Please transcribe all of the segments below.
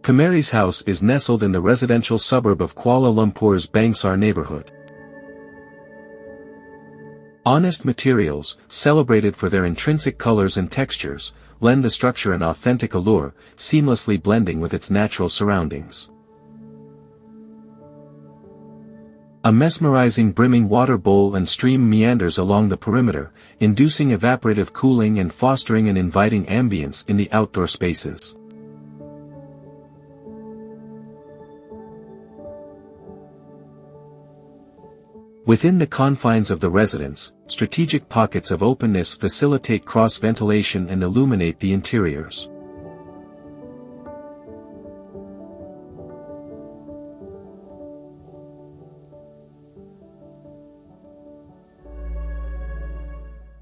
Kemaris House is nestled in the residential suburb of Kuala Lumpur's Bangsar neighborhood. Honest materials, celebrated for their intrinsic colors and textures, lend the structure an authentic allure, seamlessly blending with its natural surroundings. A mesmerizing brimming water bowl and stream meanders along the perimeter, inducing evaporative cooling and fostering an inviting ambience in the outdoor spaces. Within the confines of the residence, strategic pockets of openness facilitate cross-ventilation and illuminate the interiors.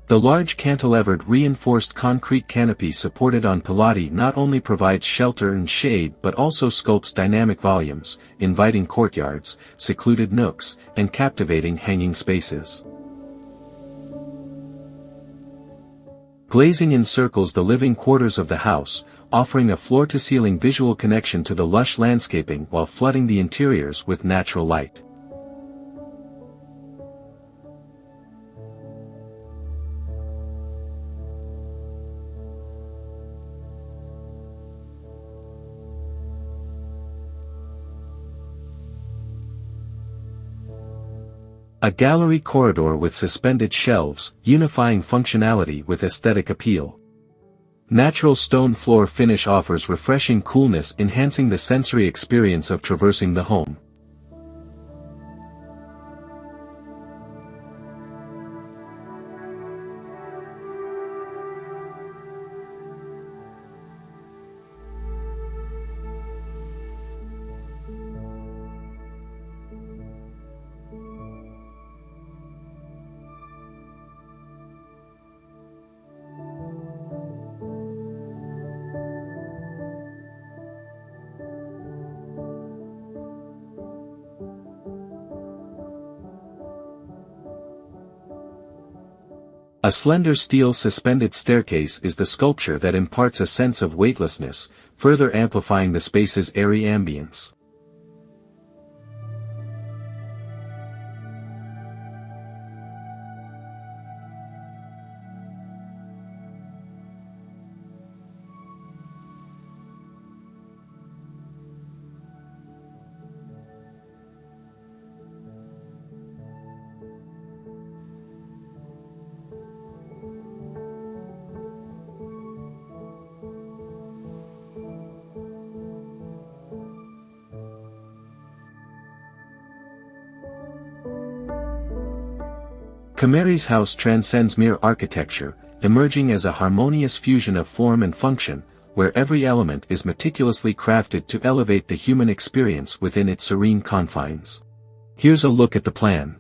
The large cantilevered reinforced concrete canopy supported on pilotti not only provides shelter and shade but also sculpts dynamic volumes, inviting courtyards, secluded nooks, and captivating hanging spaces. Glazing encircles the living quarters of the house, offering a floor-to-ceiling visual connection to the lush landscaping while flooding the interiors with natural light. A gallery corridor with suspended shelves, unifying functionality with aesthetic appeal. Natural stone floor finish offers refreshing coolness, enhancing the sensory experience of traversing the home. A slender steel suspended staircase is the sculpture that imparts a sense of weightlessness, further amplifying the space's airy ambience. Kemaris House transcends mere architecture, emerging as a harmonious fusion of form and function, where every element is meticulously crafted to elevate the human experience within its serene confines. Here's a look at the plan.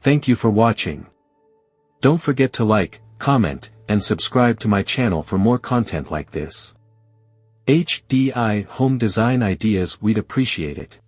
Thank you for watching. Don't forget to like, comment, and subscribe to my channel for more content like this. HDI Home Design Ideas, we'd appreciate it.